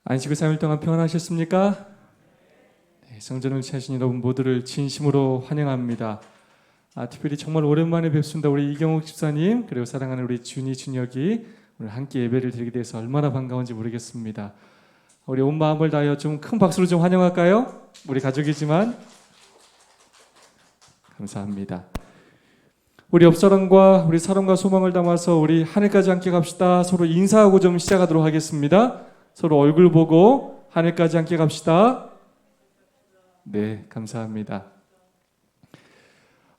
안식일 3일 동안 평안하셨습니까? 네, 성전을 찾으신 여러분 모두를 진심으로 환영합니다. 특별히 정말 오랜만에 뵙습니다. 우리 이경욱 집사님 그리고 사랑하는 우리 준이, 준혁이 오늘 함께 예배를 드리게 돼서 얼마나 반가운지 모르겠습니다. 우리 온 마음을 다하여 좀 큰 박수로 좀 환영할까요? 우리 가족이지만 감사합니다. 우리 옆사람과 우리 사랑과 소망을 담아서 우리 하늘까지 함께 갑시다. 서로 인사하고 좀 시작하도록 하겠습니다. 서로 얼굴 보고 하늘까지 함께 갑시다. 네, 감사합니다.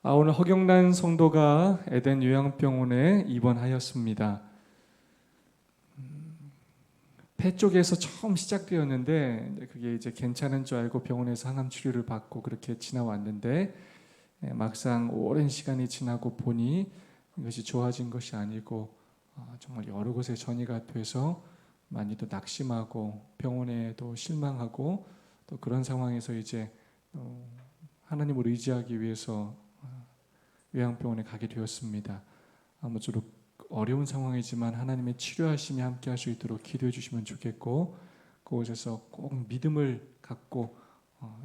오늘 허경란 성도가 에덴 요양병원에 입원하였습니다. 폐 쪽에서 처음 시작되었는데 그게 이제 괜찮은 줄 알고 병원에서 항암 치료를 받고 그렇게 지나왔는데 막상 오랜 시간이 지나고 보니 이것이 좋아진 것이 아니고 정말 여러 곳에 전이가 돼서 많이도 낙심하고 병원에도 실망하고 또 그런 상황에서 이제 하나님을 의지하기 위해서 요양병원에 가게 되었습니다. 아무쪼록 어려운 상황이지만 하나님의 치료하심이 함께 할 수 있도록 기도해 주시면 좋겠고 그곳에서 꼭 믿음을 갖고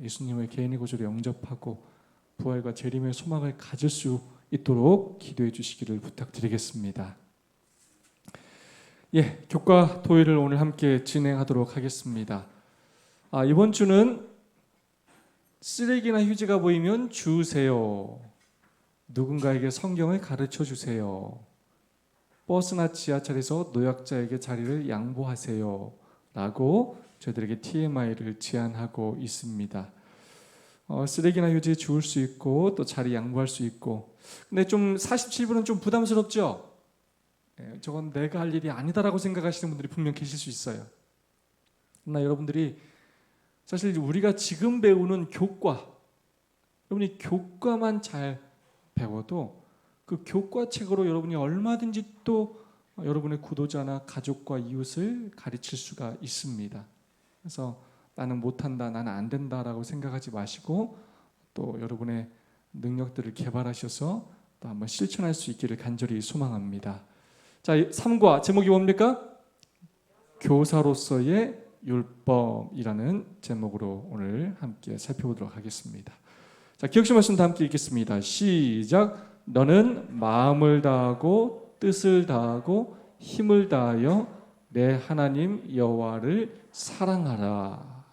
예수님을 개인의 구주로 영접하고 부활과 재림의 소망을 가질 수 있도록 기도해 주시기를 부탁드리겠습니다. 교과 토요일을 오늘 함께 진행하도록 하겠습니다. 이번 주는 쓰레기나 휴지가 보이면 주세요. 누군가에게 성경을 가르쳐 주세요. 버스나 지하철에서 노약자에게 자리를 양보하세요. 라고 저희들에게 TMI를 제안하고 있습니다. 쓰레기나 휴지 주울 수 있고 또 자리 양보할 수 있고 근데 좀 47분은 좀 부담스럽죠? 저건 내가 할 일이 아니다라고 생각하시는 분들이 분명 계실 수 있어요. 그러나 여러분들이 사실 우리가 지금 배우는 교과, 여러분이 교과만 잘 배워도 그 교과책으로 여러분이 얼마든지 또 여러분의 구도자나 가족과 이웃을 가르칠 수가 있습니다. 그래서 나는 못한다, 나는 안 된다라고 생각하지 마시고 또 여러분의 능력들을 개발하셔서 또 한번 실천할 수 있기를 간절히 소망합니다. 자, 3과 제목이 뭡니까? 교사로서의 율법이라는 제목으로 오늘 함께 살펴보도록 하겠습니다. 자, 기억시 말씀 다 함께 읽겠습니다. 시작. 너는 마음을 다하고 뜻을 다하고 힘을 다하여 내 하나님 여호와를 사랑하라.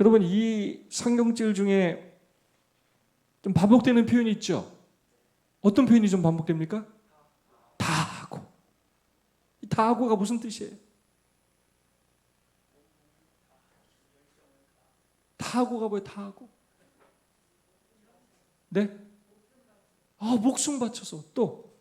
여러분, 이 성경절 중에 좀 반복되는 표현이 있죠? 어떤 표현이 좀 반복됩니까? 다하고. 이 다하고가 무슨 뜻이에요? 다하고가 뭐예요? 다하고. 네? 목숨 바쳐서 또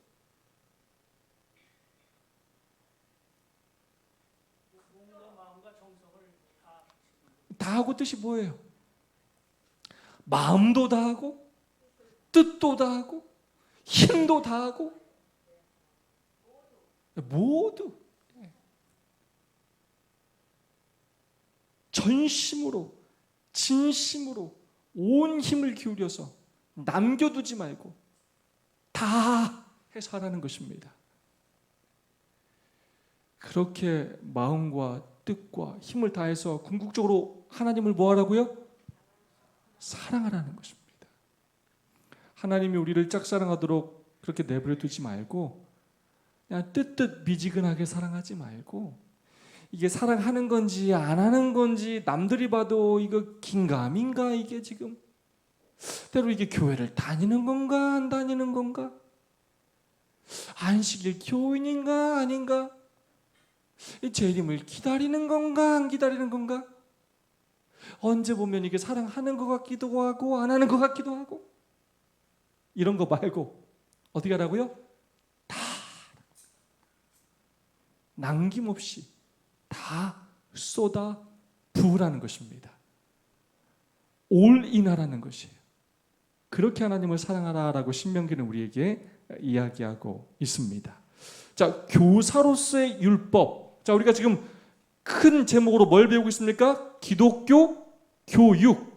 다하고 뜻이 뭐예요? 마음도 다하고 뜻도 다하고 힘도 다하고 모두 전심으로 진심으로 온 힘을 기울여서 남겨두지 말고 다 해서 하라는 것입니다. 그렇게 마음과 뜻과 힘을 다해서 궁극적으로 하나님을 뭐 하라고요? 사랑하라는 것입니다. 하나님이 우리를 짝사랑하도록 그렇게 내버려 두지 말고 그냥 뜨뜻 미지근하게 사랑하지 말고 이게 사랑하는 건지 안 하는 건지 남들이 봐도 이거 긴가민가 이게 지금 때로 이게 교회를 다니는 건가 안 다니는 건가 안식일 교인인가 아닌가 재림을 기다리는 건가 안 기다리는 건가 언제 보면 이게 사랑하는 것 같기도 하고 안 하는 것 같기도 하고 이런 거 말고 어떻게 하라고요? 다 남김없이 다 쏟아 부으라는 것입니다. 올인하라는 것이에요. 그렇게 하나님을 사랑하라라고 신명기는 우리에게 이야기하고 있습니다. 자, 교사로서의 율법. 자, 우리가 지금 큰 제목으로 뭘 배우고 있습니까? 기독교 교육.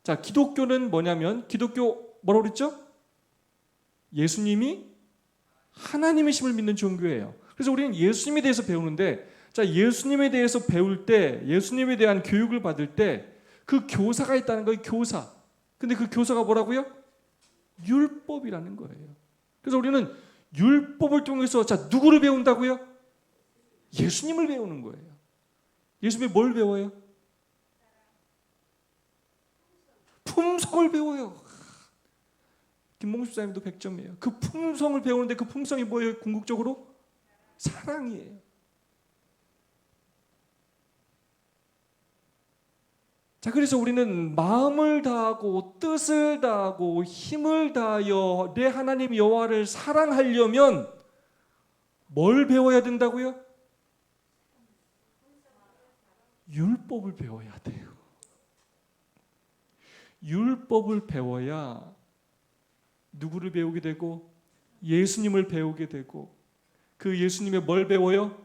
자, 기독교는 뭐냐면 기독교 뭐라고 그랬죠? 예수님이 하나님이심을 믿는 종교예요. 그래서 우리는 예수님에 대해서 배우는데 자, 예수님에 대해서 배울 때, 예수님에 대한 교육을 받을 때 그 교사가 있다는 거예요. 교사. 근데 그 교사가 뭐라고요? 율법이라는 거예요. 그래서 우리는 율법을 통해서 자, 누구를 배운다고요? 예수님을 배우는 거예요. 예수님이 뭘 배워요? 품성을 배워요. 김몽수 집사님도 100점이에요. 그 품성을 배우는데 그 품성이 뭐예요? 궁극적으로? 사랑이에요. 자, 그래서 우리는 마음을 다하고 뜻을 다하고 힘을 다하여 내 하나님 여호와를 사랑하려면 뭘 배워야 된다고요? 율법을 배워야 돼요. 율법을 배워야 누구를 배우게 되고 예수님을 배우게 되고 그 예수님의 뭘 배워요?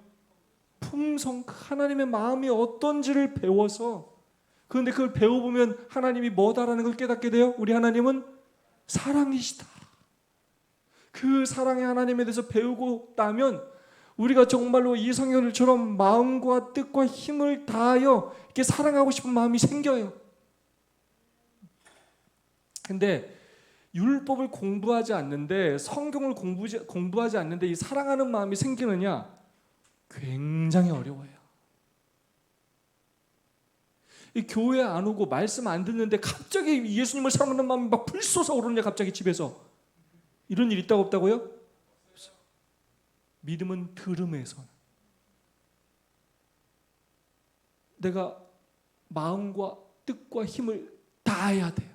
품성, 하나님의 마음이 어떤지를 배워서 그런데 그걸 배워보면 하나님이 뭐다라는 걸 깨닫게 돼요. 우리 하나님은 사랑이시다. 그 사랑의 하나님에 대해서 배우고 나면 우리가 정말로 이 성경들처럼 마음과 뜻과 힘을 다하여 이렇게 사랑하고 싶은 마음이 생겨요. 근데 율법을 공부하지 않는데 성경을 공부하지 않는데 이 사랑하는 마음이 생기느냐? 굉장히 어려워요. 이 교회 안 오고 말씀 안 듣는데 갑자기 예수님을 사랑하는 마음이 막 불쏘서 오르냐 갑자기 집에서. 이런 일 있다고 없다고요? 믿음은 들음에서. 내가 마음과 뜻과 힘을 다해야 돼요.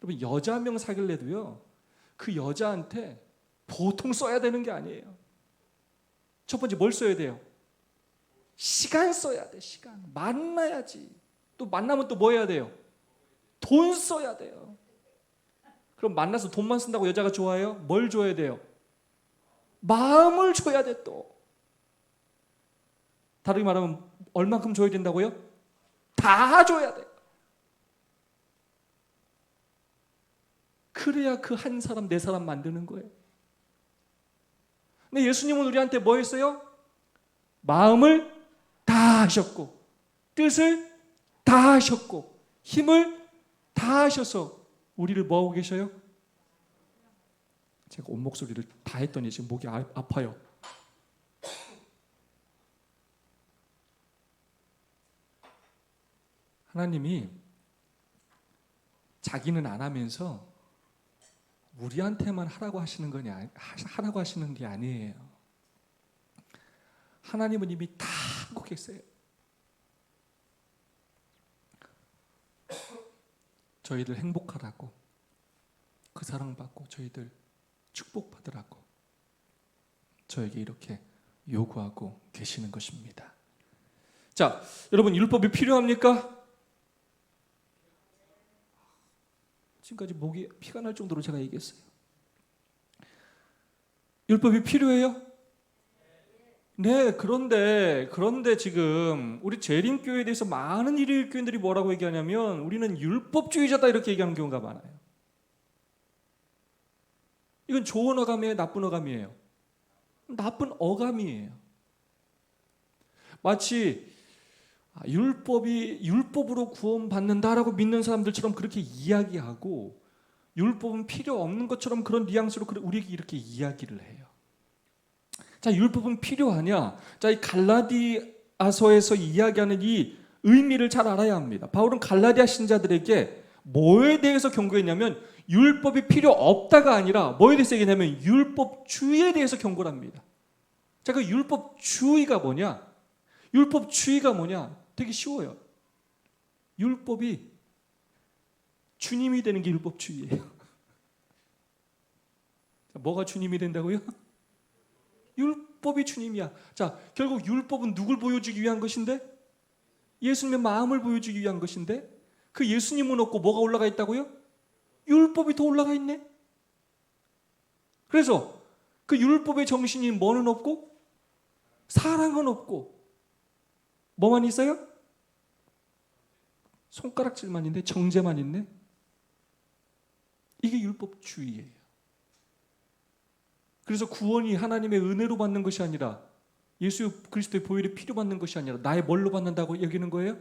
여러분 여자 한 명 사귈래도요 그 여자한테 보통 써야 되는 게 아니에요. 첫 번째 뭘 써야 돼요? 시간 써야 돼. 시간. 만나야지. 또 만나면 또 뭐 해야 돼요? 돈 써야 돼요. 그럼 만나서 돈만 쓴다고 여자가 좋아해요? 뭘 줘야 돼요? 마음을 줘야 돼 또. 다르게 말하면 얼만큼 줘야 된다고요? 다 줘야 돼. 그래야 그 한 사람 네 사람 만드는 거예요. 근데 예수님은 우리한테 뭐 했어요? 마음을 다 하셨고 뜻을 다 하셨고 힘을 다 하셔서 우리를 뭐하고 계셔요? 제가 온 목소리를 다 했더니 지금 목이 아파요. 하나님이 자기는 안 하면서 우리한테만 하라고 하시는 게 아니에요. 하나님은 이미 다 하고 계세요. 저희들 행복하라고, 그 사랑받고 저희들 축복받으라고 저에게 이렇게 요구하고 계시는 것입니다. 자, 여러분 율법이 필요합니까? 지금까지 목이 피가 날 정도로 제가 얘기했어요. 율법이 필요해요? 네, 그런데 지금 우리 재림교회에 대해서 많은 일일 교인들이 뭐라고 얘기하냐면 우리는 율법주의자다 이렇게 얘기하는 경우가 많아요. 이건 좋은 어감이에요? 나쁜 어감이에요? 나쁜 어감이에요. 마치 율법으로 구원받는다라고 믿는 사람들처럼 그렇게 이야기하고 율법은 필요 없는 것처럼 그런 뉘앙스로 우리에게 이렇게 이야기를 해요. 자, 율법은 필요하냐? 자, 이 갈라디아서에서 이야기하는 이 의미를 잘 알아야 합니다. 바울은 갈라디아 신자들에게 뭐에 대해서 경고했냐면 율법이 필요 없다가 아니라 뭐에 대해서 얘기하냐면 율법주의에 대해서 경고를 합니다. 자, 그 율법주의가 뭐냐? 율법주의가 뭐냐? 되게 쉬워요. 율법이 주님이 되는 게 율법주의예요. 뭐가 주님이 된다고요? 율법이 주님이야. 자, 결국 율법은 누굴 보여주기 위한 것인데? 예수님의 마음을 보여주기 위한 것인데 그 예수님은 없고 뭐가 올라가 있다고요? 율법이 더 올라가 있네. 그래서 그 율법의 정신이 뭐는 없고 사랑은 없고 뭐만 있어요? 손가락질만 있네. 정죄만 있네. 이게 율법주의예요. 그래서 구원이 하나님의 은혜로 받는 것이 아니라 예수 그리스도의 보혈이 필요 받는 것이 아니라 나의 뭘로 받는다고 여기는 거예요?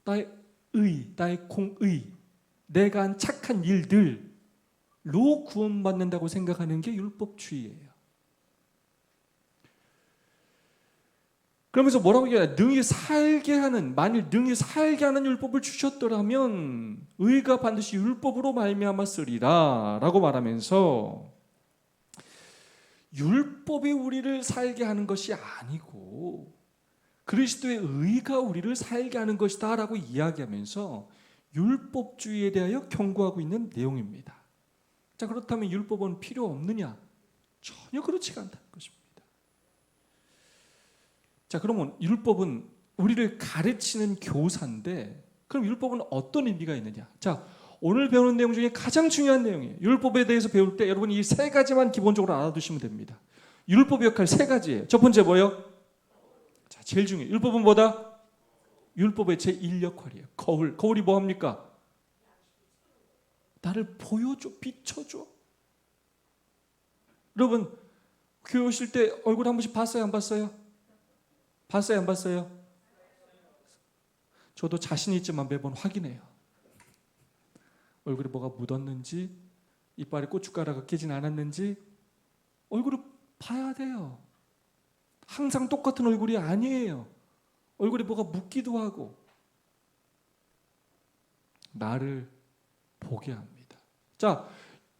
나의 의, 나의 공의, 내가 한 착한 일들로 구원받는다고 생각하는 게 율법주의예요. 그러면서 뭐라고 얘기해요? 능히 살게 하는, 만일 능히 살게 하는 율법을 주셨더라면 의가 반드시 율법으로 말미암아 쓰리라 라고 말하면서 율법이 우리를 살게 하는 것이 아니고 그리스도의 의가 우리를 살게 하는 것이다 라고 이야기하면서 율법주의에 대하여 경고하고 있는 내용입니다. 자, 그렇다면 율법은 필요 없느냐? 전혀 그렇지가 않다는 것입니다. 자, 그러면 율법은 우리를 가르치는 교사인데 그럼 율법은 어떤 의미가 있느냐? 자, 오늘 배우는 내용 중에 가장 중요한 내용이에요. 율법에 대해서 배울 때 여러분이 이 세 가지만 기본적으로 알아두시면 됩니다. 율법의 역할 세 가지예요. 첫 번째 뭐예요? 자, 제일 중요해요. 율법은 뭐다? 율법의 제1 역할이에요. 거울. 거울이 뭐합니까? 나를 보여줘, 비춰줘. 여러분 교회 오실 때 얼굴 한 번씩 봤어요? 안 봤어요? 봤어요? 안 봤어요? 저도 자신이 있지만 매번 확인해요. 얼굴에 뭐가 묻었는지, 이빨에 고춧가루가 끼진 않았는지 얼굴을 봐야 돼요. 항상 똑같은 얼굴이 아니에요. 얼굴에 뭐가 묻기도 하고 나를 보게 합니다. 자,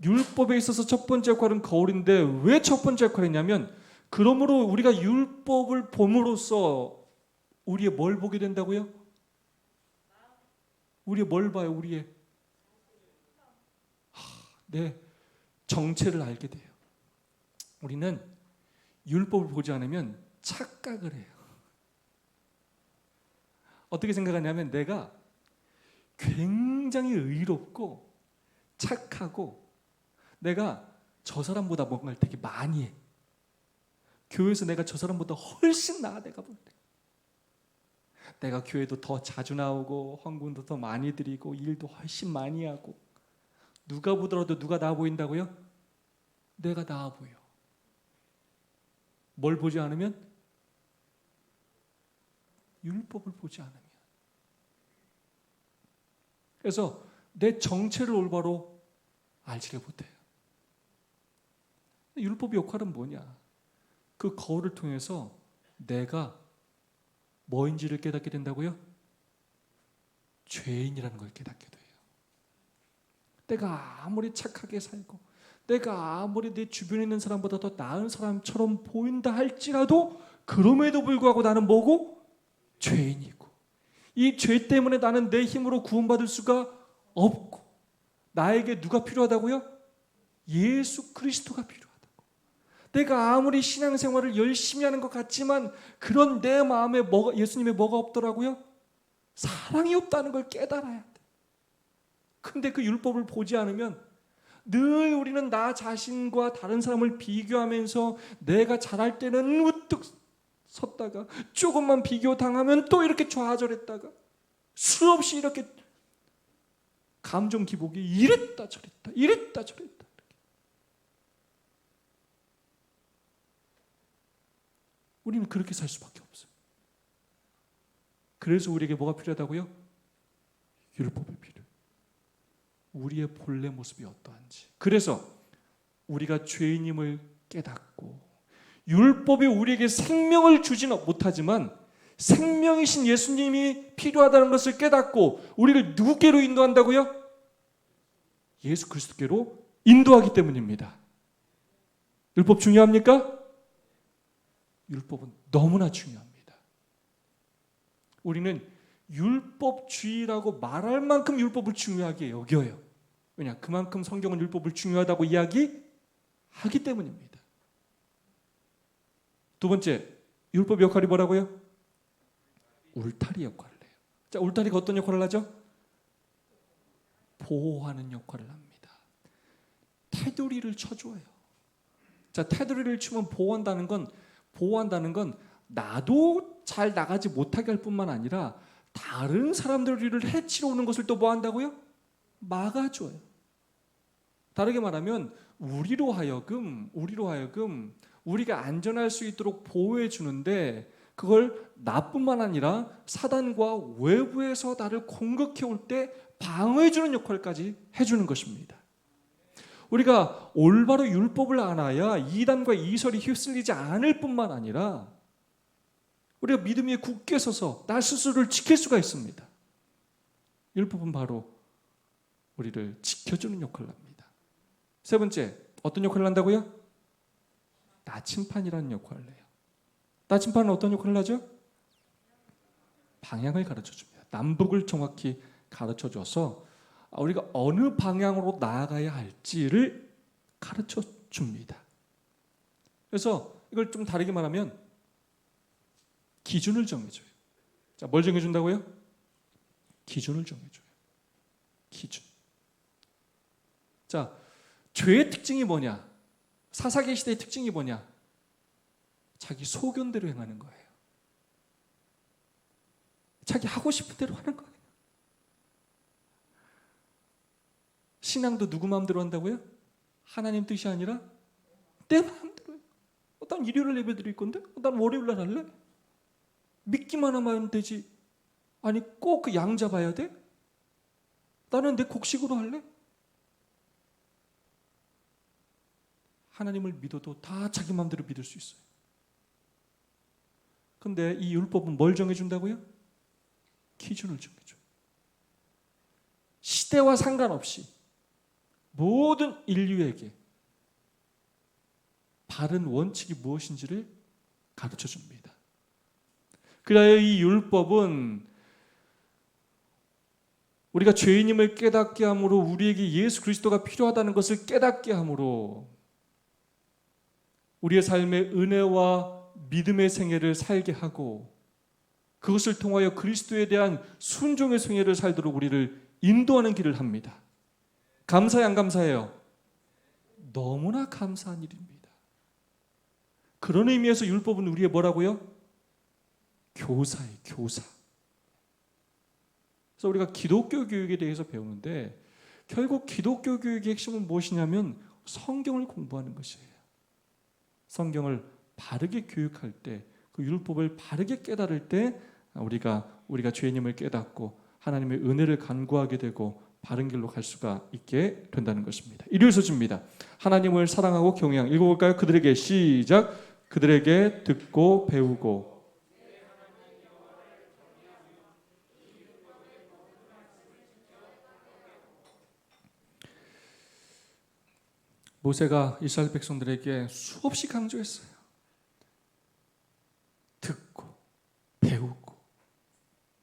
율법에 있어서 첫 번째 역할은 거울인데 왜 첫 번째 역할이냐면 그러므로 우리가 율법을 봄으로써 우리의 뭘 보게 된다고요? 우리의 뭘 봐요? 우리의 내 정체를 알게 돼요. 우리는 율법을 보지 않으면 착각을 해요. 어떻게 생각하냐면 내가 굉장히 의롭고 착하고 내가 저 사람보다 뭔가를 되게 많이 해. 교회에서 내가 저 사람보다 훨씬 나아. 내가 볼 때 내가 교회도 더 자주 나오고 헌금도 더 많이 드리고 일도 훨씬 많이 하고 누가 보더라도 누가 나아 보인다고요? 내가 나아 보여. 뭘 보지 않으면? 율법을 보지 않으면. 그래서 내 정체를 올바로 알지를 못해요. 율법의 역할은 뭐냐? 그 거울을 통해서 내가 뭐인지를 깨닫게 된다고요? 죄인이라는 걸 깨닫게 돼요. 내가 아무리 착하게 살고 내가 아무리 내 주변에 있는 사람보다 더 나은 사람처럼 보인다 할지라도 그럼에도 불구하고 나는 뭐고? 죄인이고 이 죄 때문에 나는 내 힘으로 구원받을 수가 없고 나에게 누가 필요하다고요? 예수 그리스도가 필요하다고. 내가 아무리 신앙생활을 열심히 하는 것 같지만 그런 내 마음에 예수님의 뭐가 없더라고요? 사랑이 없다는 걸 깨달아야 돼. 근데 그 율법을 보지 않으면 늘 우리는 나 자신과 다른 사람을 비교하면서 내가 잘할 때는 우뚝 섰다가 조금만 비교당하면 또 이렇게 좌절했다가 수없이 이렇게 감정 기복이 이랬다 저랬다 이랬다 저랬다. 우리는 그렇게 살 수밖에 없어요. 그래서 우리에게 뭐가 필요하다고요? 율법이 필요해요. 우리의 본래 모습이 어떠한지. 그래서 우리가 죄인임을 깨닫고 율법이 우리에게 생명을 주지는 못하지만 생명이신 예수님이 필요하다는 것을 깨닫고 우리를 누구께로 인도한다고요? 예수 그리스도께로 인도하기 때문입니다. 율법 중요합니까? 율법은 너무나 중요합니다. 우리는 율법주의라고 말할 만큼 율법을 중요하게 여겨요. 왜냐? 그만큼 성경은 율법을 중요하다고 이야기하기 때문입니다. 두 번째, 율법 역할이 뭐라고요? 울타리 역할을 해요. 자, 울타리가 어떤 역할을 하죠? 보호하는 역할을 합니다. 테두리를 쳐줘요. 자, 테두리를 치면 보호한다는 건 나도 잘 나가지 못하게 할 뿐만 아니라 다른 사람들이 우리를 해치러 오는 것을 또 뭐 한다고요? 막아줘요. 다르게 말하면 우리로 하여금 우리가 안전할 수 있도록 보호해 주는데 그걸 나뿐만 아니라 사단과 외부에서 나를 공격해 올 때 방어해 주는 역할까지 해주는 것입니다. 우리가 올바로 율법을 알아야 이단과 이설이 휩쓸리지 않을 뿐만 아니라 우리가 믿음 위에 굳게 서서 나 스스로를 지킬 수가 있습니다. 율법은 바로 우리를 지켜주는 역할을 합니다. 세 번째, 어떤 역할을 한다고요? 나침판이라는 역할을 해요. 나침판은 어떤 역할을 하죠? 방향을 가르쳐줍니다. 남북을 정확히 가르쳐줘서 우리가 어느 방향으로 나아가야 할지를 가르쳐줍니다. 그래서 이걸 좀 다르게 말하면 기준을 정해줘요. 자, 뭘 정해준다고요? 기준을 정해줘요. 기준. 자, 죄의 특징이 뭐냐? 사사기 시대의 특징이 뭐냐? 자기 소견대로 행하는 거예요. 자기 하고 싶은 대로 하는 거예요. 신앙도 누구 마음대로 한다고요? 하나님 뜻이 아니라 내 마음대로요. 난 일요일 예배 드릴 건데? 난 월요일 날 할래? 믿기만 하면 되지. 아니 꼭 그 양 잡아야 돼? 나는 내 곡식으로 할래? 하나님을 믿어도 다 자기 마음대로 믿을 수 있어요. 근데 이 율법은 뭘 정해준다고요? 기준을 정해줘요. 시대와 상관없이 모든 인류에게 바른 원칙이 무엇인지를 가르쳐줍니다. 그래야 이 율법은 우리가 죄인임을 깨닫게 함으로 우리에게 예수 그리스도가 필요하다는 것을 깨닫게 함으로 우리의 삶의 은혜와 믿음의 생애를 살게 하고 그것을 통하여 그리스도에 대한 순종의 생애를 살도록 우리를 인도하는 길을 합니다. 감사해요, 안 감사해요? 너무나 감사한 일입니다. 그런 의미에서 율법은 우리의 뭐라고요? 교사예요, 교사. 그래서 우리가 기독교 교육에 대해서 배우는데 결국 기독교 교육의 핵심은 무엇이냐면 성경을 공부하는 것이에요. 성경을 바르게 교육할 때, 그 율법을 바르게 깨달을 때 우리가 죄인임을 깨닫고 하나님의 은혜를 간구하게 되고 바른 길로 갈 수가 있게 된다는 것입니다. 일요일 소주입니다. 하나님을 사랑하고 경외하는. 읽어볼까요? 그들에게 시작. 그들에게 듣고 배우고. 모세가 이스라엘 백성들에게 수없이 강조했어요. 듣고 배우고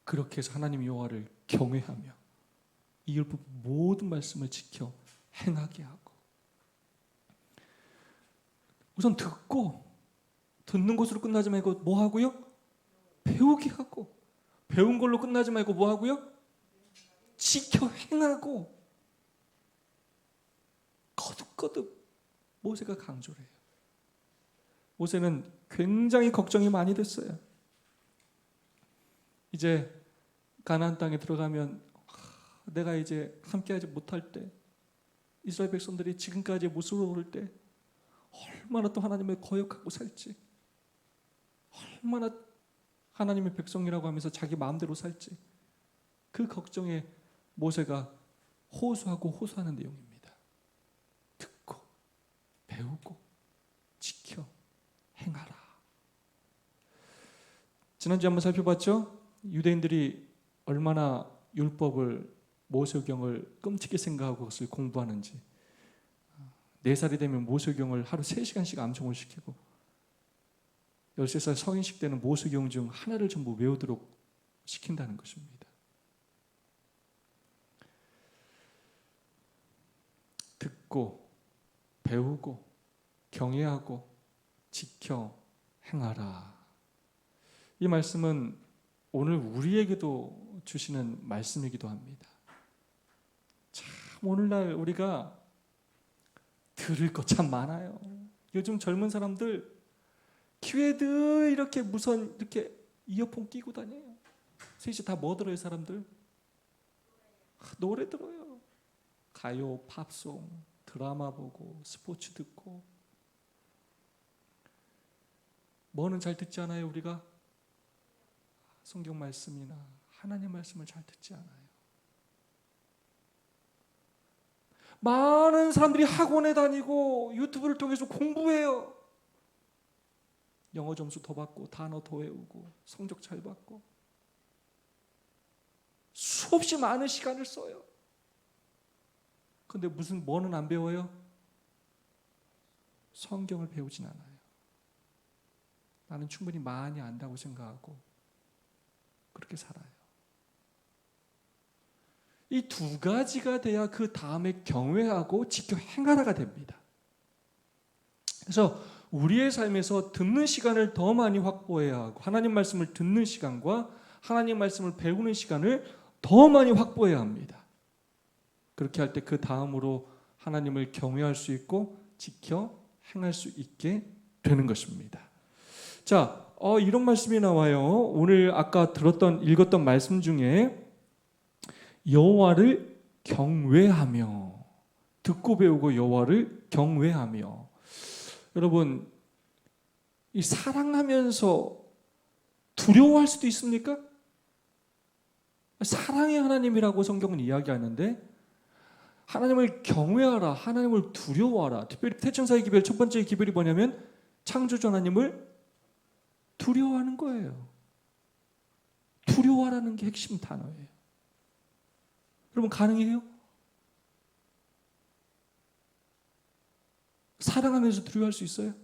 그렇게 해서 하나님 여호와를 경외하며 이 율법 모든 말씀을 지켜 행하게 하고 우선 듣는 것으로 끝나지 말고 뭐 하고요? 배우게 하고 배운 걸로 끝나지 말고 뭐 하고요? 지켜 행하고 거듭거듭 모세가 강조를 해요. 모세는 굉장히 걱정이 많이 됐어요. 이제 가나안 땅에 들어가면 내가 이제 함께하지 못할 때 이스라엘 백성들이 지금까지의 모습으로 오를 때 얼마나 또 하나님을 거역하고 살지, 얼마나 하나님의 백성이라고 하면서 자기 마음대로 살지, 그 걱정에 모세가 호소하는 내용입니다. 듣고 배우고 지켜 행하라. 지난주에 한번 살펴봤죠? 유대인들이 얼마나 율법을 모세경을 끔찍히 생각하고 그것을 공부하는지. 4살이 되면 모세경을 하루 3시간씩 암송을 시키고 13살 성인식 때는 모세경 중 하나를 전부 외우도록 시킨다는 것입니다. 듣고 배우고 경외하고 지켜 행하라. 이 말씀은 오늘 우리에게도 주시는 말씀이기도 합니다. 참 오늘날 우리가 들을 것 참 많아요. 요즘 젊은 사람들 귀에 늘 이렇게 무선 이렇게 이어폰 끼고 다녀요. 셋이 다 뭐 들어요, 사람들? 노래 들어요. 가요, 팝송, 드라마 보고 스포츠 듣고. 뭐는 잘 듣지 않아요? 우리가 성경 말씀이나 하나님 말씀을 잘 듣지 않아요. 많은 사람들이 학원에 다니고 유튜브를 통해서 공부해요. 영어 점수 더 받고 단어 더 외우고 성적 잘 받고 수없이 많은 시간을 써요. 근데 뭐는 안 배워요? 성경을 배우진 않아요. 나는 충분히 많이 안다고 생각하고 그렇게 살아요. 이 두 가지가 돼야 그 다음에 경외하고 지켜 행하라가 됩니다. 그래서 우리의 삶에서 듣는 시간을 더 많이 확보해야 하고 하나님 말씀을 듣는 시간과 하나님 말씀을 배우는 시간을 더 많이 확보해야 합니다. 그렇게 할 때 그 다음으로 하나님을 경외할 수 있고 지켜 행할 수 있게 되는 것입니다. 자, 이런 말씀이 나와요. 오늘 아까 읽었던 말씀 중에 여호와를 경외하며 듣고 배우고 여호와를 경외하며 여러분 이 사랑하면서 두려워할 수도 있습니까? 사랑의 하나님이라고 성경은 이야기하는데 하나님을 경외하라, 하나님을 두려워하라. 특별히 태천사의 기별 첫 번째 기별이 뭐냐면 창조주 하나님을 두려워하는 거예요. 두려워하라는 게 핵심 단어예요. 여러분 가능해요? 사랑하면서 두려워할 수 있어요?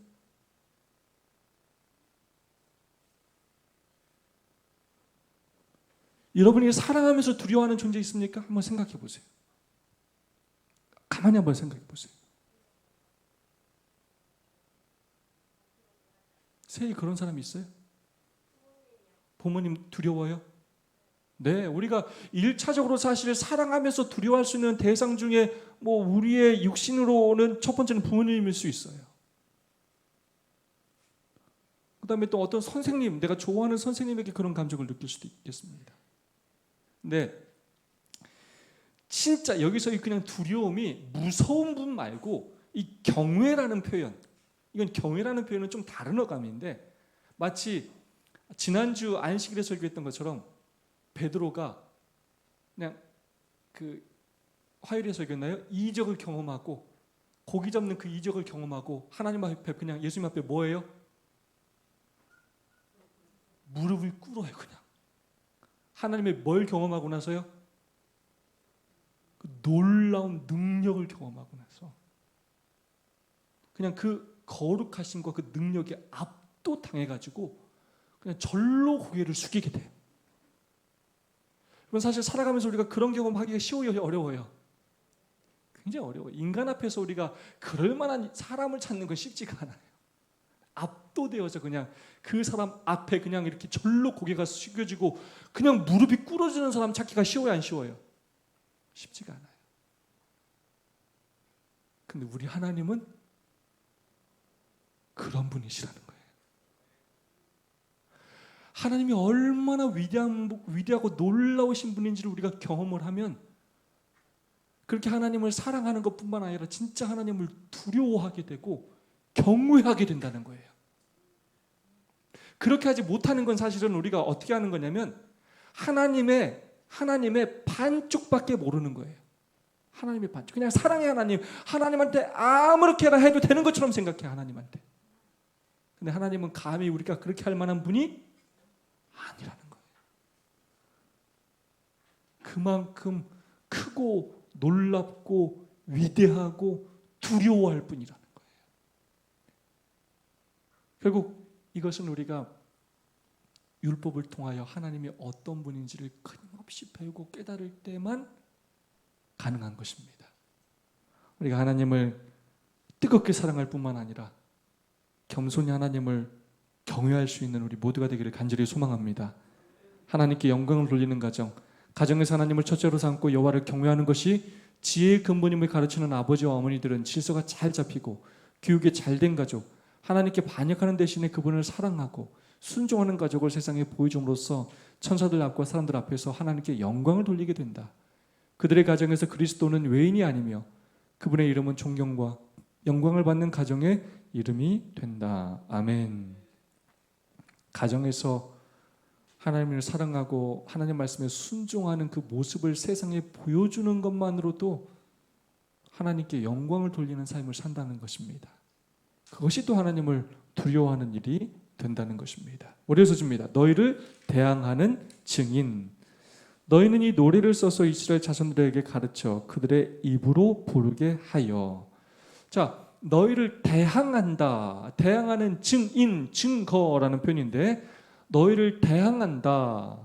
여러분이 사랑하면서 두려워하는 존재 있습니까? 한번 생각해 보세요. 가만히 한번 생각해 보세요. 세이 그런 사람이 있어요? 부모님 두려워요? 네, 우리가 1차적으로 사실 사랑하면서 두려워할 수 있는 대상 중에 우리의 육신으로는 첫 번째는 부모님일 수 있어요. 그 다음에 또 어떤 선생님, 내가 좋아하는 선생님에게 그런 감정을 느낄 수도 있겠습니다. 근데 진짜 여기서 그냥 두려움이 무서운 분 말고 이 경외라는 표현, 이건 경외라는 표현은 좀 다른 어감인데 마치 지난주 안식일에 설교했던 것처럼 베드로가 그냥 화요일에 설교했나요? 이적을 경험하고 고기 잡는 그 이적을 경험하고 하나님 앞에 그냥 예수님 앞에 뭐예요? 무릎을 꿇어요. 그냥 하나님의 뭘 경험하고 나서요? 그 놀라운 능력을 경험하고 나서 그냥 그 거룩하심과 그 능력에 압도당해가지고 그냥 절로 고개를 숙이게 돼요. 그건 사실 살아가면서 우리가 그런 경험하기가 쉬워요, 어려워요? 굉장히 어려워요. 인간 앞에서 우리가 그럴 만한 사람을 찾는 건 쉽지가 않아요. 압도되어서 그냥 그 사람 앞에 그냥 이렇게 절로 고개가 숙여지고 그냥 무릎이 꿇어지는 사람 찾기가 쉬워요, 안 쉬워요? 쉽지가 않아요. 근데 우리 하나님은 그런 분이시라는 거예요. 하나님이 얼마나 위대하고 놀라우신 분인지를 우리가 경험을 하면 그렇게 하나님을 사랑하는 것뿐만 아니라 진짜 하나님을 두려워하게 되고 경외하게 된다는 거예요. 그렇게 하지 못하는 건 사실은 우리가 어떻게 하는 거냐면 하나님의 반쪽밖에 모르는 거예요. 하나님의 반쪽. 그냥 사랑의 하나님한테 아무렇게나 해도 되는 것처럼 생각해. 하나님한테. 근데 하나님은 감히 우리가 그렇게 할 만한 분이 아니라는 거예요. 그만큼 크고 놀랍고 위대하고 두려워할 분이라는 거예요. 결국 이것은 우리가 율법을 통하여 하나님이 어떤 분인지를 끊임없이 배우고 깨달을 때만 가능한 것입니다. 우리가 하나님을 뜨겁게 사랑할 뿐만 아니라 겸손히 하나님을 경외할 수 있는 우리 모두가 되기를 간절히 소망합니다. 하나님께 영광을 돌리는 가정, 가정에서 하나님을 첫째로 삼고 여호와를 경외하는 것이 지혜의 근본임을 가르치는 아버지와 어머니들은 질서가 잘 잡히고 교육이 잘된 가족, 하나님께 반역하는 대신에 그분을 사랑하고 순종하는 가족을 세상에 보여줌으로써 천사들 앞과 사람들 앞에서 하나님께 영광을 돌리게 된다. 그들의 가정에서 그리스도는 외인이 아니며 그분의 이름은 존경과 영광을 받는 가정의 이름이 된다. 아멘. 가정에서 하나님을 사랑하고 하나님 말씀에 순종하는 그 모습을 세상에 보여주는 것만으로도 하나님께 영광을 돌리는 삶을 산다는 것입니다. 그것이 또 하나님을 두려워하는 일이 된다는 것입니다. 오래서 줍니다. 너희를 대항하는 증인. 너희는 이 노래를 써서 이스라엘 자손들에게 가르쳐 그들의 입으로 부르게 하여. 자, 너희를 대항한다. 대항하는 증인, 증거라는 표현인데 너희를 대항한다.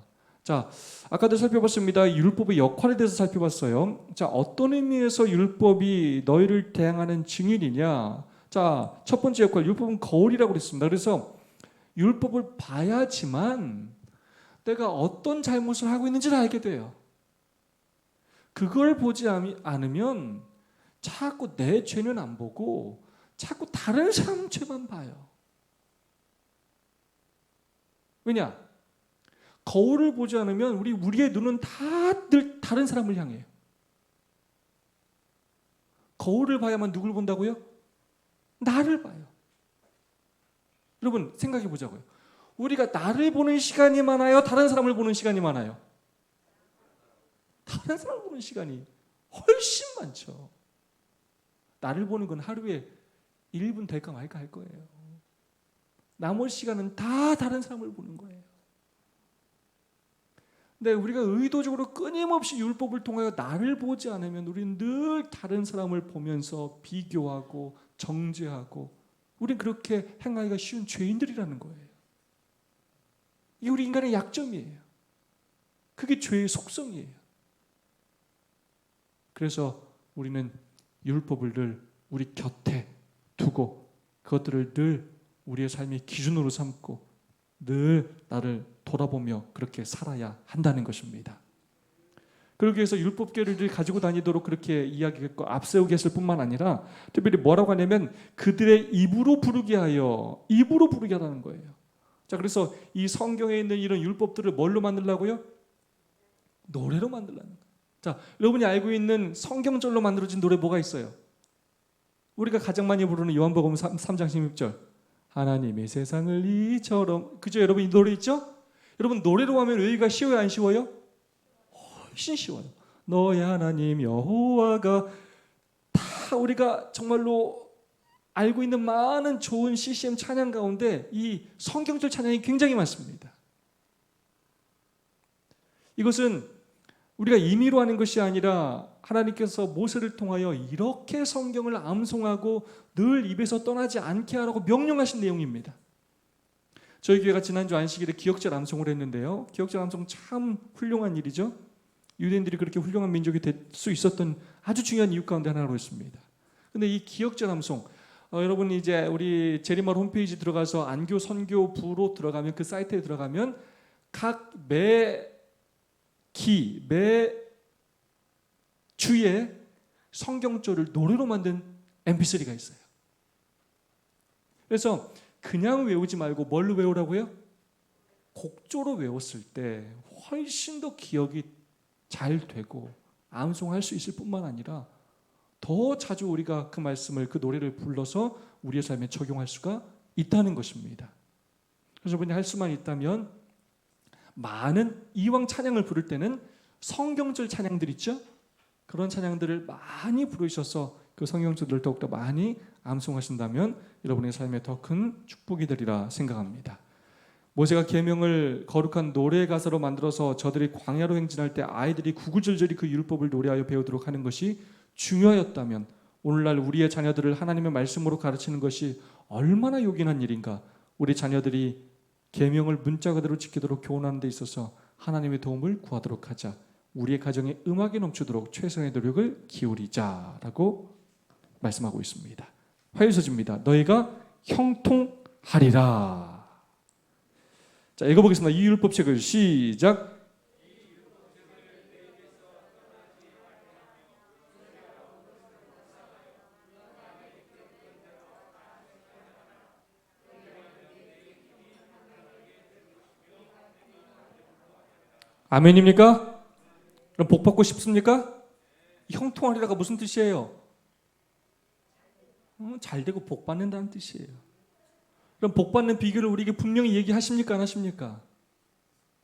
자, 아까도 살펴봤습니다. 율법의 역할에 대해서 살펴봤어요. 자, 어떤 의미에서 율법이 너희를 대항하는 증인이냐? 자, 첫 번째 역할, 율법은 거울이라고 그랬습니다. 그래서 율법을 봐야지만 내가 어떤 잘못을 하고 있는지를 알게 돼요. 그걸 보지 않으면 자꾸 내 죄는 안 보고 자꾸 다른 사람 죄만 봐요. 왜냐? 거울을 보지 않으면 우리의 눈은 다 늘 다른 사람을 향해요. 거울을 봐야만 누굴 본다고요? 나를 봐요. 여러분 생각해 보자고요. 우리가 나를 보는 시간이 많아요? 다른 사람을 보는 시간이 많아요? 다른 사람을 보는 시간이 훨씬 많죠. 나를 보는 건 하루에 1분 될까 말까 할 거예요. 나머지 시간은 다 다른 사람을 보는 거예요. 근데 우리가 의도적으로 끊임없이 율법을 통하여 나를 보지 않으면 우리는 늘 다른 사람을 보면서 비교하고 정죄하고 우리는 그렇게 행하기가 쉬운 죄인들이라는 거예요. 이게 우리 인간의 약점이에요. 그게 죄의 속성이에요. 그래서 우리는 율법을 늘 우리 곁에 두고 그것들을 늘 우리의 삶의 기준으로 삼고 늘 나를 돌아보며 그렇게 살아야 한다는 것입니다. 그러기 위해서 율법계를 가지고 다니도록 그렇게 이야기했고 앞세우게 했을 뿐만 아니라 특별히 뭐라고 하냐면 그들의 입으로 부르게 하여, 입으로 부르게 하라는 거예요. 자, 그래서 이 성경에 있는 이런 율법들을 뭘로 만들라고요? 노래로 만들라는 거예요. 자, 여러분이 알고 있는 성경절로 만들어진 노래 뭐가 있어요? 우리가 가장 많이 부르는 요한복음 3장 16절 하나님의 세상을 이처럼, 그죠? 여러분 이 노래 있죠? 여러분 노래로 하면 외우기가 쉬워요, 안 쉬워요? 훨씬 쉬워요. 너의 하나님 여호와가, 다 우리가 정말로 알고 있는 많은 좋은 CCM 찬양 가운데 이 성경절 찬양이 굉장히 많습니다. 이것은 우리가 임의로 하는 것이 아니라 하나님께서 모세를 통하여 이렇게 성경을 암송하고 늘 입에서 떠나지 않게 하라고 명령하신 내용입니다. 저희 교회가 지난주 안식일에 기억절 암송을 했는데요. 기억절 암송 참 훌륭한 일이죠. 유대인들이 그렇게 훌륭한 민족이 될 수 있었던 아주 중요한 이유 가운데 하나로 있습니다. 근데 이 기억절 암송, 여러분 이제 우리 재림마을 홈페이지 들어가서 안교 선교부로 들어가면 그 사이트에 들어가면 각 매 주에 성경절을 노래로 만든 mp3가 있어요. 그래서 그냥 외우지 말고 뭘로 외우라고요? 곡조로 외웠을 때 훨씬 더 기억이 잘 되고 암송할 수 있을 뿐만 아니라 더 자주 우리가 그 말씀을, 그 노래를 불러서 우리의 삶에 적용할 수가 있다는 것입니다. 그래서 여러분이 할 수만 있다면 많은 이왕 찬양을 부를 때는 성경절 찬양들 있죠? 그런 찬양들을 많이 부르셔서 그 성경절들을 더욱더 많이 암송하신다면 여러분의 삶에 더 큰 축복이 되리라 생각합니다. 모세가 계명을 거룩한 노래 가사로 만들어서 저들이 광야로 행진할 때 아이들이 구구절절히 그 율법을 노래하여 배우도록 하는 것이 중요하였다면 오늘날 우리의 자녀들을 하나님의 말씀으로 가르치는 것이 얼마나 요긴한 일인가. 우리 자녀들이 계명을 문자 그대로 지키도록 교훈하는 데 있어서 하나님의 도움을 구하도록 하자. 우리의 가정에 음악이 넘치도록 최선의 노력을 기울이자라고 말씀하고 있습니다. 화요서지입니다. 너희가 형통하리라. 자, 읽어보겠습니다. 이 율법책을 시작. 아멘입니까? 그럼 복 받고 싶습니까? 형통하리라가 무슨 뜻이에요? 잘 되고 복 받는다는 뜻이에요. 그럼 복 받는 비결을 우리에게 분명히 얘기하십니까? 안 하십니까?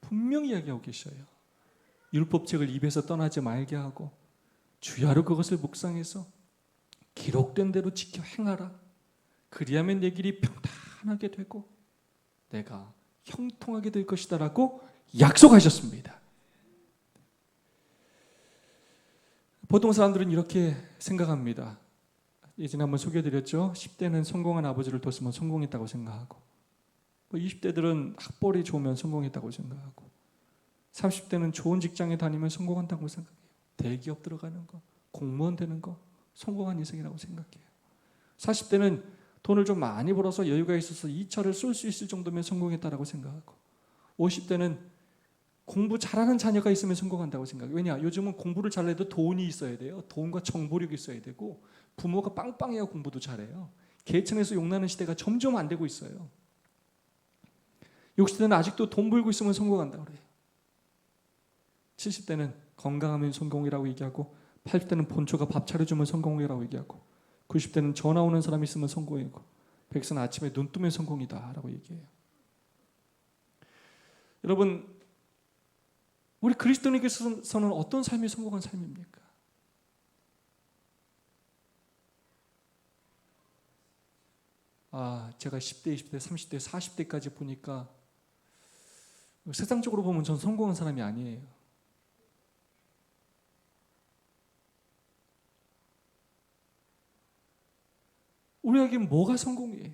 분명히 이야기하고 계셔요. 율법책을 입에서 떠나지 말게 하고 주야로 그것을 묵상해서 기록된 대로 지켜 행하라. 그리하면 내 길이 평탄하게 되고 내가 형통하게 될 것이다 라고 약속하셨습니다. 보통 사람들은 이렇게 생각합니다. 예전에 한번 소개해드렸죠. 10대는 성공한 아버지를 뒀으면 성공했다고 생각하고 20대들은 학벌이 좋으면 성공했다고 생각하고 30대는 좋은 직장에 다니면 성공한다고 생각해요. 대기업 들어가는 거, 공무원 되는 거 성공한 인생이라고 생각해요. 40대는 돈을 좀 많이 벌어서 여유가 있어서 2차를 쏠 수 있을 정도면 성공했다라고 생각하고 50대는 공부 잘하는 자녀가 있으면 성공한다고 생각해요. 왜냐? 요즘은 공부를 잘해도 돈이 있어야 돼요. 돈과 정보력이 있어야 되고 부모가 빵빵해야 공부도 잘해요. 계층에서 용나는 시대가 점점 안 되고 있어요. 60대는 아직도 돈 벌고 있으면 성공한다고 그래요. 70대는 건강하면 성공이라고 얘기하고 80대는 본초가 밥 차려주면 성공이라고 얘기하고 90대는 전화 오는 사람이 있으면 성공이고 100세는 아침에 눈 뜨면 성공이다 라고 얘기해요. 여러분, 우리 그리스도인에게서는 어떤 삶이 성공한 삶입니까? 제가 10대, 20대, 30대, 40대까지 보니까 세상적으로 보면 전 성공한 사람이 아니에요. 우리에게 뭐가 성공이에요?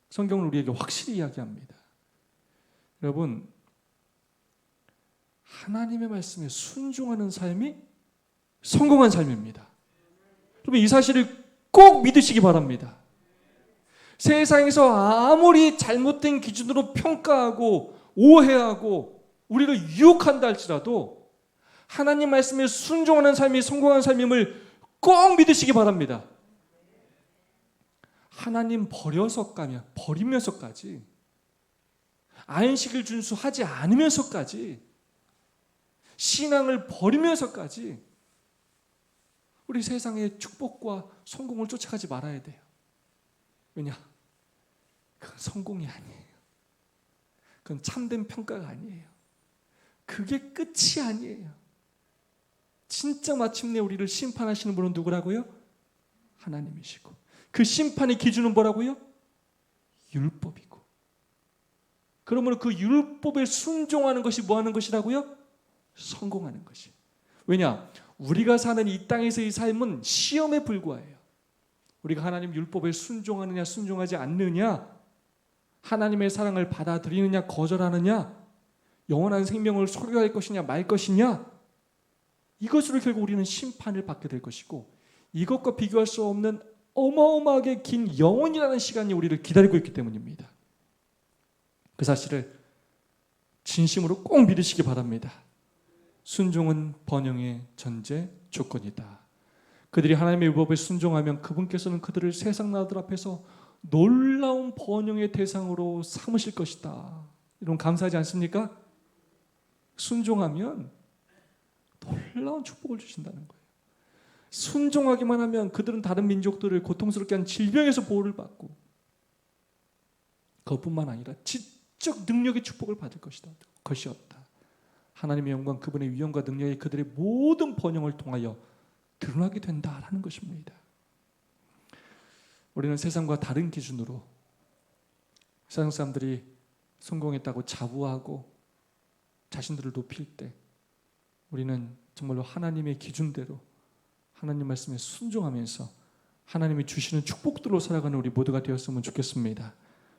성경은 우리에게 확실히 이야기합니다. 여러분, 하나님의 말씀에 순종하는 삶이 성공한 삶입니다. 여러분, 이 사실을 꼭 믿으시기 바랍니다. 세상에서 아무리 잘못된 기준으로 평가하고 오해하고 우리를 유혹한다 할지라도 하나님 말씀에 순종하는 삶이 성공한 삶임을 꼭 믿으시기 바랍니다. 하나님 버리면서까지 안식을 준수하지 않으면서까지 신앙을 버리면서까지 우리 세상의 축복과 성공을 쫓아가지 말아야 돼요. 왜냐? 그건 성공이 아니에요. 그건 참된 평가가 아니에요. 그게 끝이 아니에요. 진짜 마침내 우리를 심판하시는 분은 누구라고요? 하나님이시고 그 심판의 기준은 뭐라고요? 율법이고 그러므로 그 율법에 순종하는 것이 뭐 하는 것이라고요? 성공하는 것이. 왜냐? 우리가 사는 이 땅에서의 삶은 시험에 불과해요. 우리가 하나님 율법에 순종하느냐 순종하지 않느냐, 하나님의 사랑을 받아들이느냐 거절하느냐, 영원한 생명을 소유할 것이냐 말 것이냐, 이것으로 결국 우리는 심판을 받게 될 것이고 이것과 비교할 수 없는 어마어마하게 긴 영원이라는 시간이 우리를 기다리고 있기 때문입니다. 그 사실을 진심으로 꼭 믿으시기 바랍니다. 순종은 번영의 전제 조건이다. 그들이 하나님의 율법에 순종하면 그분께서는 그들을 세상 나라들 앞에서 놀라운 번영의 대상으로 삼으실 것이다. 여러분 감사하지 않습니까? 순종하면 놀라운 축복을 주신다는 거예요. 순종하기만 하면 그들은 다른 민족들을 고통스럽게 한 질병에서 보호를 받고 그것뿐만 아니라 지적 능력의 축복을 받을 것이었다. 하나님의 영광, 그분의 위엄과 능력이 그들의 모든 번영을 통하여 드러나게 된다라는 것입니다. 우리는 세상과 다른 기준으로 세상 사람들이 성공했다고 자부하고 자신들을 높일 때 우리는 정말로 하나님의 기준대로 하나님 말씀에 순종하면서 하나님이 주시는 축복들로 살아가는 우리 모두가 되었으면 좋겠습니다.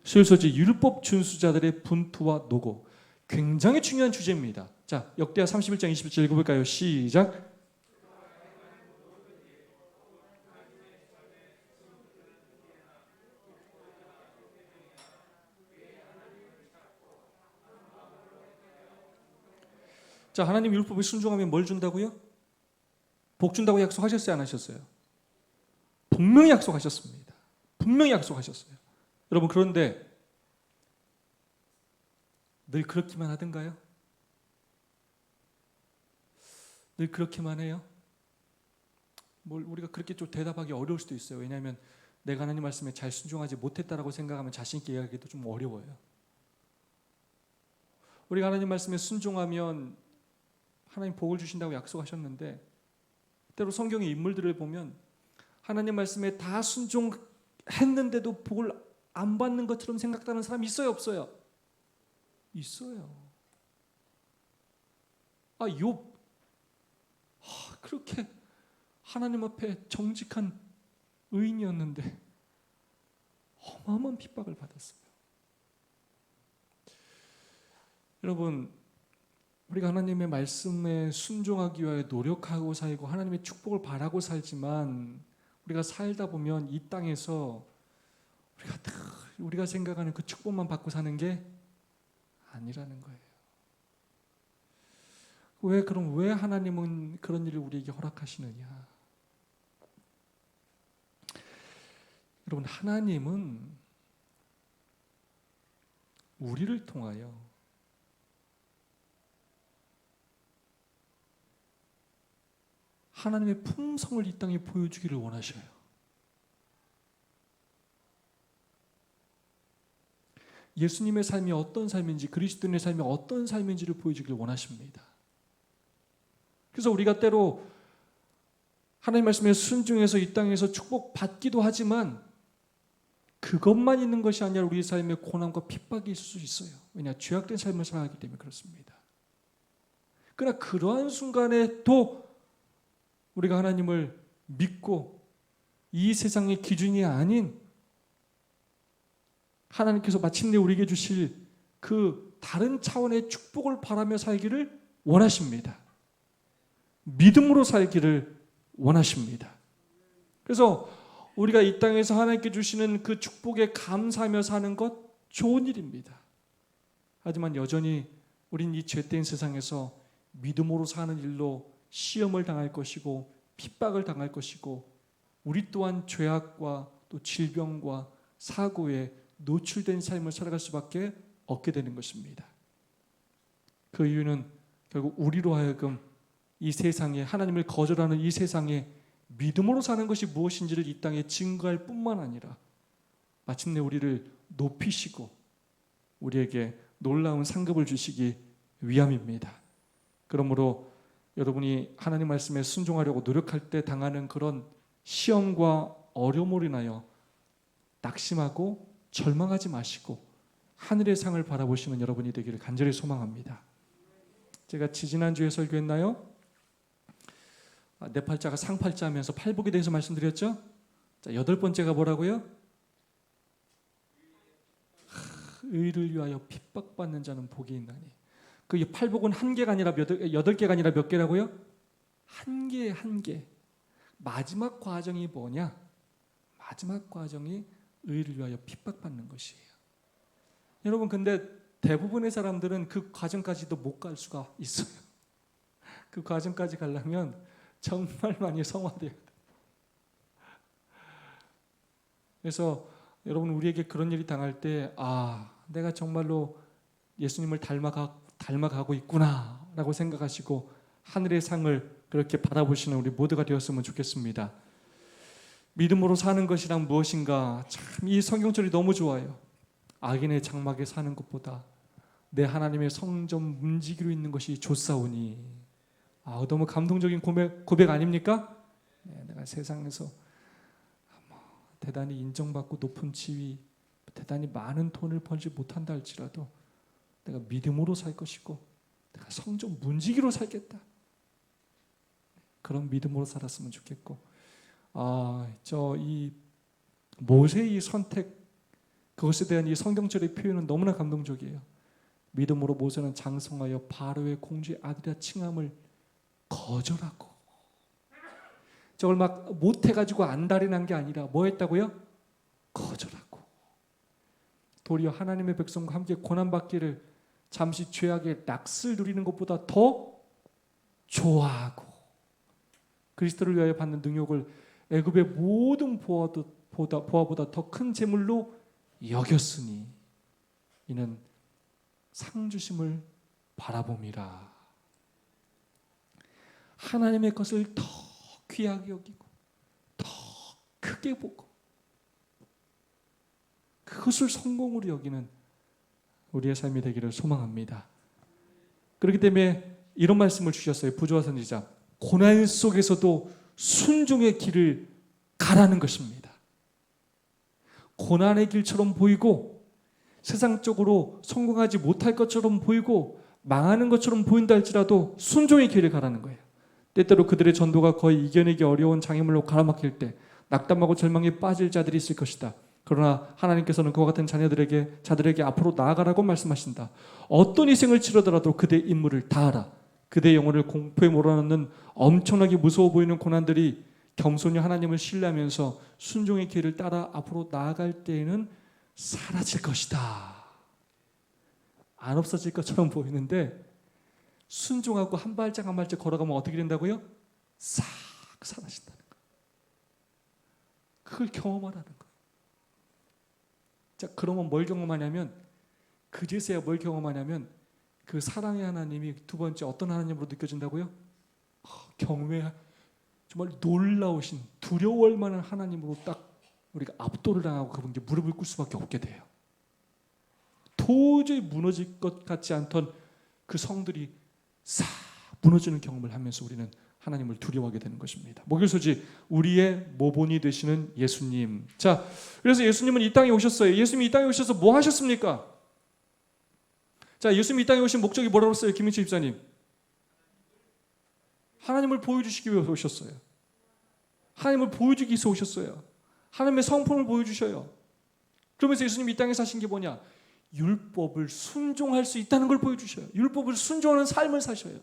수요소지 율법 준수자들의 분투와 노고, 굉장히 중요한 주제입니다. 자, 역대하 31장 21절 읽어볼까요? 시작. 자, 하나님 율법에 순종하면 뭘 준다고요? 복 준다고 약속하셨어요? 안 하셨어요? 분명히 약속하셨습니다. 분명히 약속하셨어요. 여러분, 그런데 늘 그렇기만 하던가요? 늘 그렇게만 해요? 우리가 그렇게 좀 대답하기 어려울 수도 있어요. 왜냐하면 내가 하나님 말씀에 잘 순종하지 못했다라고 생각하면 자신 있게 얘기하기도 좀 어려워요. 우리가 하나님 말씀에 순종하면 하나님 복을 주신다고 약속하셨는데, 때로 성경의 인물들을 보면 하나님 말씀에 다 순종했는데도 복을 안 받는 것처럼 생각하는 사람이 있어요, 없어요? 있어요. 욥, 그렇게 하나님 앞에 정직한 의인이었는데 어마어마한 핍박을 받았어요. 여러분, 우리가 하나님의 말씀에 순종하기 위하여 노력하고 살고 하나님의 축복을 바라고 살지만, 우리가 살다 보면 이 땅에서 우리가 생각하는 그 축복만 받고 사는 게 아니라는 거예요. 그럼 왜 하나님은 그런 일을 우리에게 허락하시느냐? 여러분, 하나님은 우리를 통하여 하나님의 품성을 이 땅에 보여주기를 원하셔요. 예수님의 삶이 어떤 삶인지, 그리스도인의 삶이 어떤 삶인지를 보여주기를 원하십니다. 그래서 우리가 때로 하나님 말씀에 순종해서 이 땅에서 축복받기도 하지만 그것만 있는 것이 아니라 우리 삶에 고난과 핍박이 있을 수 있어요. 왜냐? 죄악된 삶을 살아가기 때문에 그렇습니다. 그러나 그러한 순간에 또 우리가 하나님을 믿고 이 세상의 기준이 아닌 하나님께서 마침내 우리에게 주실 그 다른 차원의 축복을 바라며 살기를 원하십니다. 믿음으로 살기를 원하십니다. 그래서 우리가 이 땅에서 하나님께 주시는 그 축복에 감사하며 사는 것 좋은 일입니다. 하지만 여전히 우린 이 죄된 세상에서 믿음으로 사는 일로 시험을 당할 것이고 핍박을 당할 것이고, 우리 또한 죄악과 또 질병과 사고에 노출된 삶을 살아갈 수밖에 없게 되는 것입니다. 그 이유는 결국 우리로 하여금 이 세상에, 하나님을 거절하는 이 세상에 믿음으로 사는 것이 무엇인지를 이 땅에 증거할 뿐만 아니라 마침내 우리를 높이시고 우리에게 놀라운 상급을 주시기 위함입니다. 그러므로 여러분이 하나님 말씀에 순종하려고 노력할 때 당하는 그런 시험과 어려움으로 인하여 낙심하고 절망하지 마시고 하늘의 상을 바라보시는 여러분이 되기를 간절히 소망합니다. 제가 지지난주에 설교했나요? 네 팔자가 상팔자 하면서 팔복에 대해서 말씀드렸죠? 자, 8번째가 뭐라고요? 의를 위하여 핍박받는 자는 복이 있나니. 그 팔복은 한 개가 아니라 8개가 아니라 몇 개라고요? 한 개. 마지막 과정이 뭐냐? 마지막 과정이 의를 위하여 핍박받는 것이에요. 여러분, 근데 대부분의 사람들은 그 과정까지도 못 갈 수가 있어요. 그 과정까지 가려면 정말 많이 성화돼야 돼요. 그래서 여러분, 우리에게 그런 일이 당할 때 내가 정말로 예수님을 닮아가고 있구나 라고 생각하시고 하늘의 상을 그렇게 바라보시는 우리 모두가 되었으면 좋겠습니다. 믿음으로 사는 것이란 무엇인가? 참 이 성경절이 너무 좋아요. 악인의 장막에 사는 것보다 내 하나님의 성전 문지기로 있는 것이 좋사오니. 너무 감동적인 고백 아닙니까? 내가 세상에서 대단히 인정받고 높은 지위, 대단히 많은 돈을 벌지 못한다 할지라도 내가 믿음으로 살 것이고 내가 성전 문지기로 살겠다. 그런 믿음으로 살았으면 좋겠고, 이 모세의 선택, 그것에 대한 이 성경절의 표현은 너무나 감동적이에요. 믿음으로 모세는 장성하여 바로의 공주의 아들이라 칭함을 거절하고, 저걸 막 못해가지고 안달이 난 게 아니라 뭐 했다고요? 거절하고, 도리어 하나님의 백성과 함께 고난받기를 잠시 죄악의 낙을 누리는 것보다 더 좋아하고, 그리스도를 위하여 받는 능욕을 애굽의 모든 보화보다 더 큰 재물로 여겼으니 이는 상 주심을 바라봄이라. 하나님의 것을 더 귀하게 여기고 더 크게 보고 그것을 성공으로 여기는 우리의 삶이 되기를 소망합니다. 그렇기 때문에 이런 말씀을 주셨어요. 부조화 선지자, 고난 속에서도 순종의 길을 가라는 것입니다. 고난의 길처럼 보이고 세상적으로 성공하지 못할 것처럼 보이고 망하는 것처럼 보인다 할지라도 순종의 길을 가라는 거예요. 때때로 그들의 전도가 거의 이겨내기 어려운 장애물로 가로막힐 때 낙담하고 절망에 빠질 자들이 있을 것이다. 그러나 하나님께서는 그와 같은 자들에게 앞으로 나아가라고 말씀하신다. 어떤 희생을 치르더라도 그대의 임무를 다하라. 그대의 영혼을 공포에 몰아넣는 엄청나게 무서워 보이는 고난들이 겸손히 하나님을 신뢰하면서 순종의 길을 따라 앞으로 나아갈 때에는 사라질 것이다. 안 없어질 것처럼 보이는데 순종하고 한 발짝 한 발짝 걸어가면 어떻게 된다고요? 싹 사라진다는 거예요. 그걸 경험하라는 거예요. 자, 그러면 뭘 경험하냐면, 그제서야 뭘 경험하냐면 그 사랑의 하나님이 두 번째 어떤 하나님으로 느껴진다고요? 경외, 정말 놀라우신, 두려워할 만한 하나님으로 딱 우리가 압도를 당하고 그분께 무릎을 꿇을 수밖에 없게 돼요. 도저히 무너질 것 같지 않던 그 성들이 싹 무너지는 경험을 하면서 우리는 하나님을 두려워하게 되는 것입니다. 목요소지, 우리의 모본이 되시는 예수님. 자, 그래서 예수님은 이 땅에 오셨어요. 예수님이 이 땅에 오셔서 뭐 하셨습니까? 자, 예수님이 이 땅에 오신 목적이 뭐라고 했어요? 김민철 집사님. 하나님을 보여주시기 위해서 오셨어요. 하나님을 보여주기 위해서 오셨어요. 하나님의 성품을 보여주셔요. 그러면서 예수님이 이 땅에 사신 게 뭐냐? 율법을 순종할 수 있다는 걸 보여주셔요. 율법을 순종하는 삶을 사셔요.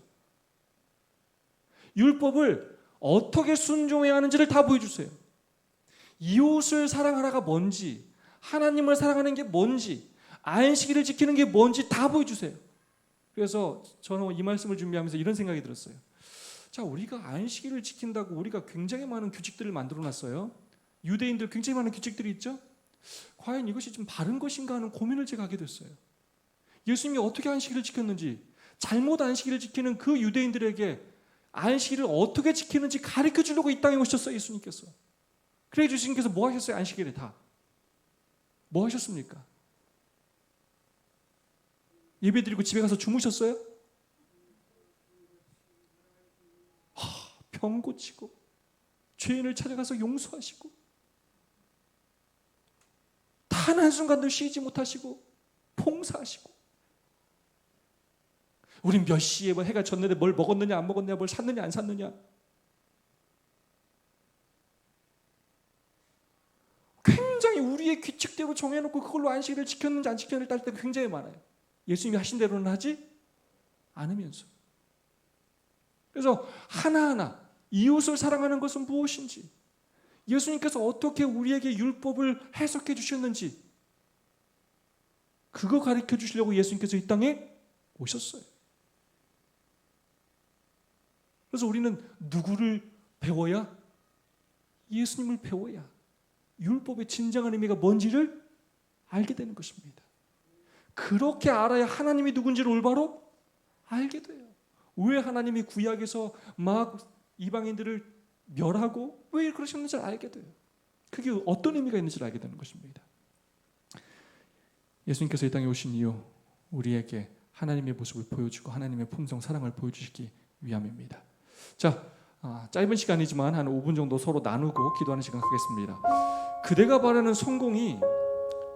율법을 어떻게 순종해야 하는지를 다 보여주세요. 이웃을 사랑하라가 뭔지, 하나님을 사랑하는 게 뭔지, 안식일을 지키는 게 뭔지 다 보여주세요. 그래서 저는 이 말씀을 준비하면서 이런 생각이 들었어요. 자, 우리가 안식일을 지킨다고 우리가 굉장히 많은 규칙들을 만들어놨어요. 유대인들 굉장히 많은 규칙들이 있죠. 과연 이것이 좀 바른 것인가 하는 고민을 제가 하게 됐어요. 예수님이 어떻게 안식일을 지켰는지, 잘못 안식일을 지키는 그 유대인들에게 안식일을 어떻게 지키는지 가르쳐 주려고 이 땅에 오셨어요. 예수님께서. 그래 주님께서 뭐 하셨어요? 안식일에 다 뭐 하셨습니까? 예배 드리고 집에 가서 주무셨어요? 병 고치고 죄인을 찾아가서 용서하시고 단 한순간도 쉬지 못하시고 봉사하시고, 우린 몇 시에 해가 졌는데 뭘 먹었느냐 안 먹었느냐, 뭘 샀느냐 안 샀느냐, 굉장히 우리의 규칙대로 정해놓고 그걸로 안식일을 지켰는지 안 지켰는지 따질 때가 굉장히 많아요. 예수님이 하신 대로는 하지 않으면서. 그래서 하나하나 이웃을 사랑하는 것은 무엇인지, 예수님께서 어떻게 우리에게 율법을 해석해 주셨는지, 그거 가르쳐 주시려고 예수님께서 이 땅에 오셨어요. 그래서 우리는 누구를 배워야? 예수님을 배워야 율법의 진정한 의미가 뭔지를 알게 되는 것입니다. 그렇게 알아야 하나님이 누군지를 올바로 알게 돼요. 왜 하나님이 구약에서 막 이방인들을 멸하고 왜 그러셨는지를 알게 돼요. 그게 어떤 의미가 있는지를 알게 되는 것입니다. 예수님께서 이 땅에 오신 이유, 우리에게 하나님의 모습을 보여주고 하나님의 품성, 사랑을 보여주시기 위함입니다. 자, 짧은 시간이지만 한 5분 정도 서로 나누고 기도하는 시간 갖겠습니다. 그대가 바라는 성공이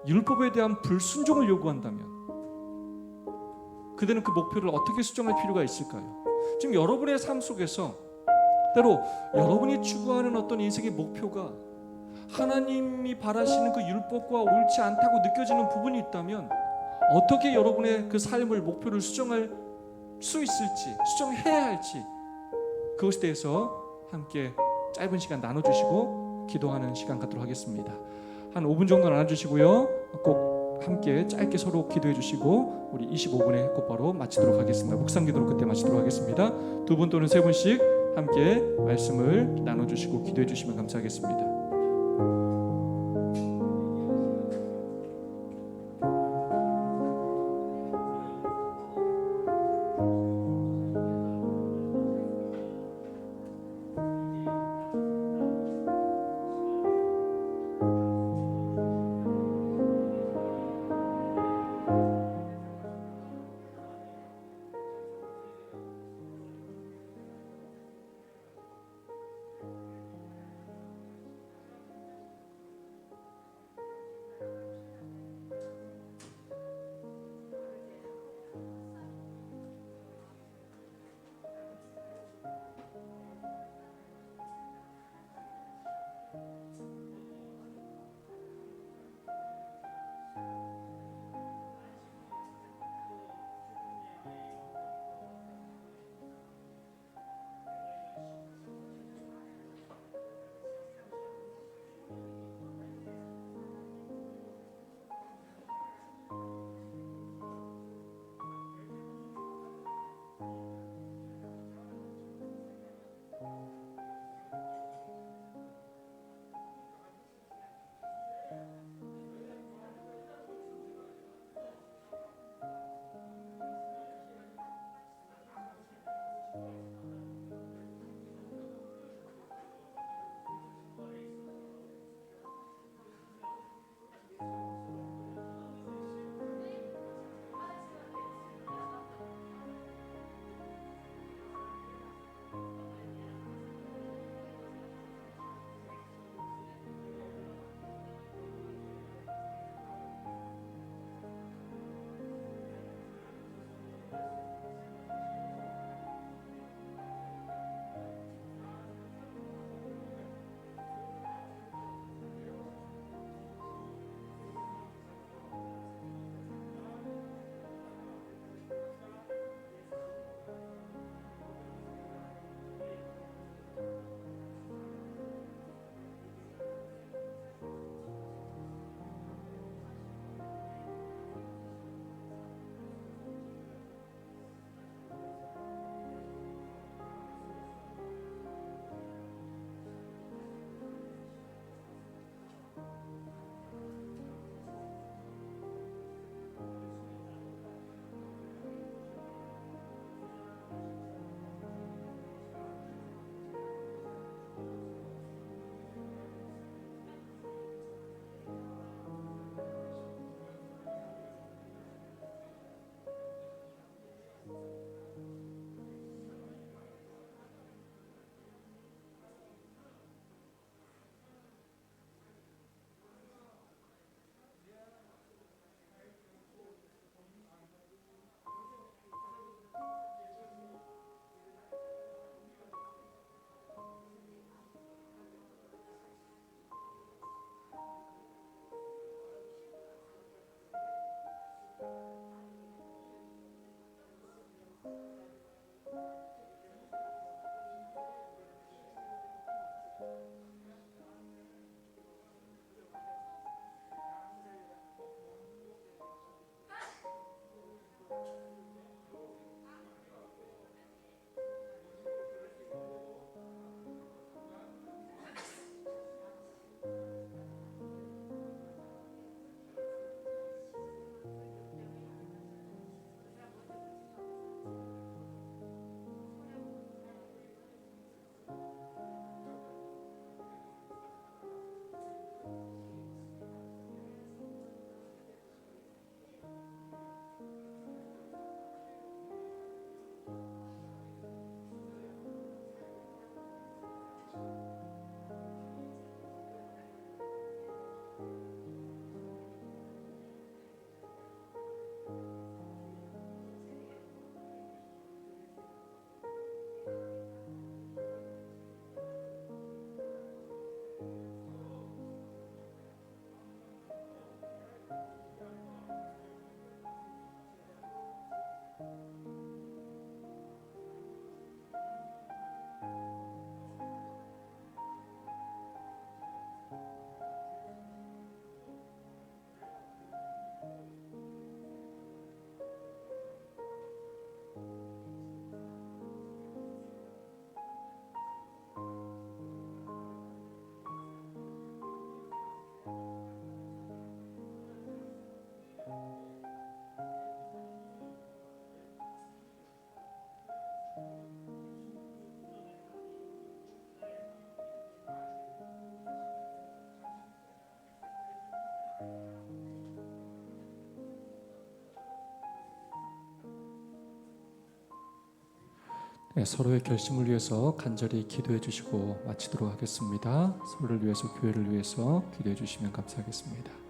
율법에 대한 불순종을 요구한다면 그대는 그 목표를 어떻게 수정할 필요가 있을까요? 지금 여러분의 삶 속에서 때로 여러분이 추구하는 어떤 인생의 목표가 하나님이 바라시는 그 율법과 옳지 않다고 느껴지는 부분이 있다면 어떻게 여러분의 그 삶을, 목표를 수정할 수 있을지, 수정해야 할지, 그것에 대해서 함께 짧은 시간 나눠주시고 기도하는 시간 갖도록 하겠습니다. 한 5분 정도 나눠주시고요, 꼭 함께 짧게 서로 기도해 주시고 우리 25분에 곧바로 마치도록 하겠습니다. 묵상 기도로 그때 마치도록 하겠습니다. 2분 또는 3분씩 함께 말씀을 나눠주시고 기도해 주시면 감사하겠습니다. 서로의 결심을 위해서 간절히 기도해 주시고 마치도록 하겠습니다. 서로를 위해서, 교회를 위해서 기도해 주시면 감사하겠습니다.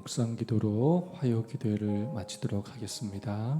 묵상 기도로 화요 기도회를 마치도록 하겠습니다.